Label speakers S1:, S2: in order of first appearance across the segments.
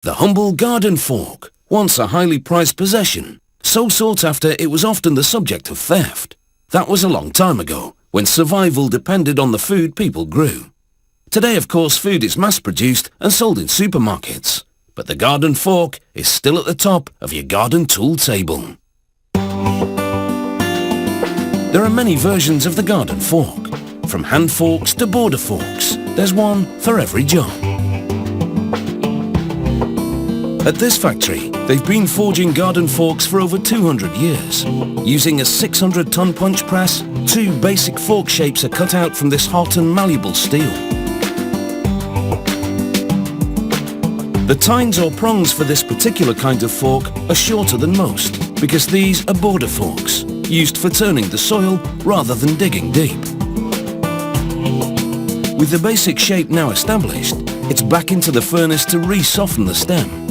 S1: The humble garden fork, once a highly prized possession, so sought after it was often the subject of theft. That was a long time ago, when survival depended on the food people grew. Today, of course, food is mass-produced and sold in supermarkets, but the garden fork is still at the top of your garden tool table. There are many versions of the garden fork, from hand forks to border forks. There's one for every job. At this factory, they've been forging garden forks for over 200 years. Using a 600-ton punch press, 2 basic fork shapes are cut out from this hot and malleable steel. The tines or prongs for this particular kind of fork are shorter than most, because these are border forks, used for turning the soil rather than digging deep. With the basic shape now established, it's back into the furnace to re-soften the stem.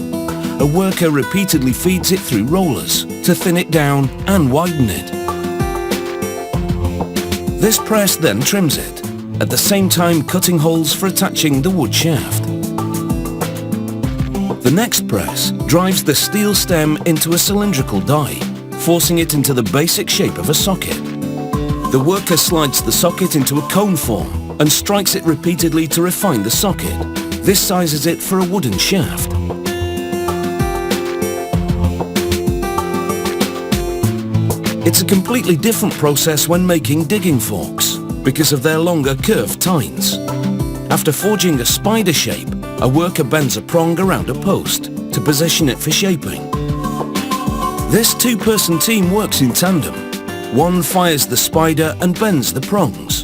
S1: A worker repeatedly feeds it through rollers to thin it down and widen it. This press then trims it, at the same time cutting holes for attaching the wood shaft. The next press drives the steel stem into a cylindrical die, forcing it into the basic shape of a socket. The worker slides the socket into a cone form and strikes it repeatedly to refine the socket. This sizes it for a wooden shaft. It's a completely different process when making digging forks, because of their longer curved tines. After forging a spider shape, a worker bends a prong around a post to position it for shaping. This 2-person team works in tandem. One fires the spider and bends the prongs.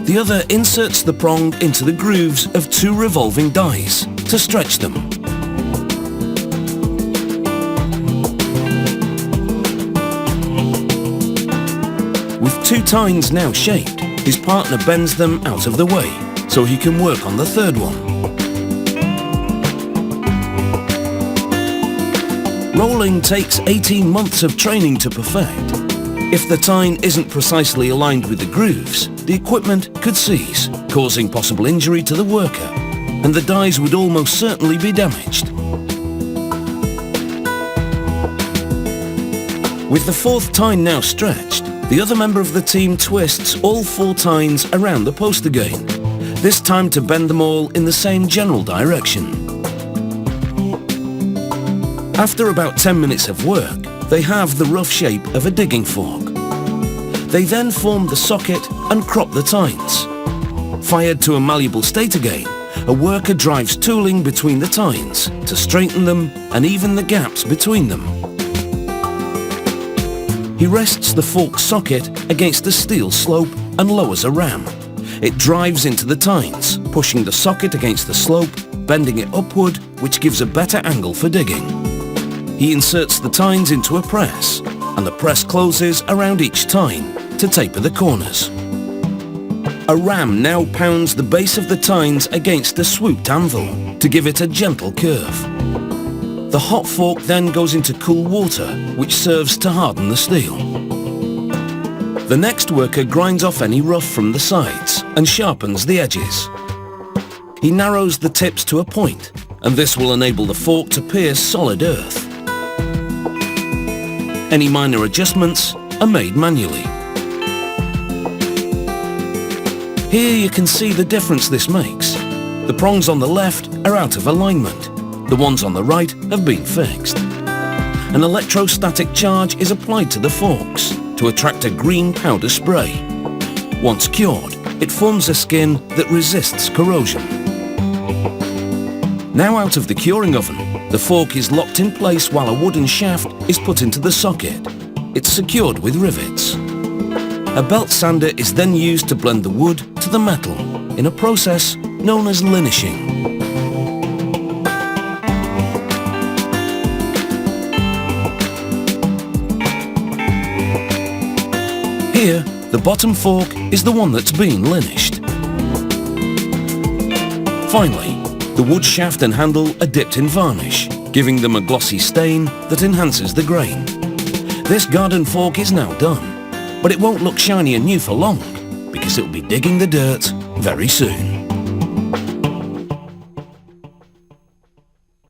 S1: The other inserts the prong into the grooves of 2 revolving dies to stretch them. With 2 tines now shaped, his partner bends them out of the way so he can work on the third one. Rolling takes 18 months of training to perfect. If the tine isn't precisely aligned with the grooves, the equipment could seize, causing possible injury to the worker, and the dies would almost certainly be damaged. With the 4th tine now stretched, the other member of the team twists all 4 tines around the post again, this time to bend them all in the same general direction. After about 10 minutes of work, they have the rough shape of a digging fork. They then form the socket and crop the tines. Fired to a malleable state again, a worker drives tooling between the tines to straighten them and even the gaps between them. He rests the fork socket against a steel slope and lowers a ram. It drives into the tines, pushing the socket against the slope, bending it upward, which gives a better angle for digging. He inserts the tines into a press, and the press closes around each tine to taper the corners. A ram now pounds the base of the tines against a swooped anvil to give it a gentle curve. The hot fork then goes into cool water, which serves to harden the steel. The next worker grinds off any rough from the sides and sharpens the edges. He narrows the tips to a point, and this will enable the fork to pierce solid earth. Any minor adjustments are made manually. Here you can see the difference this makes. The prongs on the left are out of alignment. The ones on the right have been fixed. An electrostatic charge is applied to the forks to attract a green powder spray. Once cured, it forms a skin that resists corrosion. Now out of the curing oven, the fork is locked in place while a wooden shaft is put into the socket. It's secured with rivets. A belt sander is then used to blend the wood to the metal in a process known as linishing. Here, the bottom fork is the one that's been linished. Finally, the wood shaft and handle are dipped in varnish, giving them a glossy stain that enhances the grain. This garden fork is now done, but it won't look shiny and new for long, because it will be digging the dirt very soon.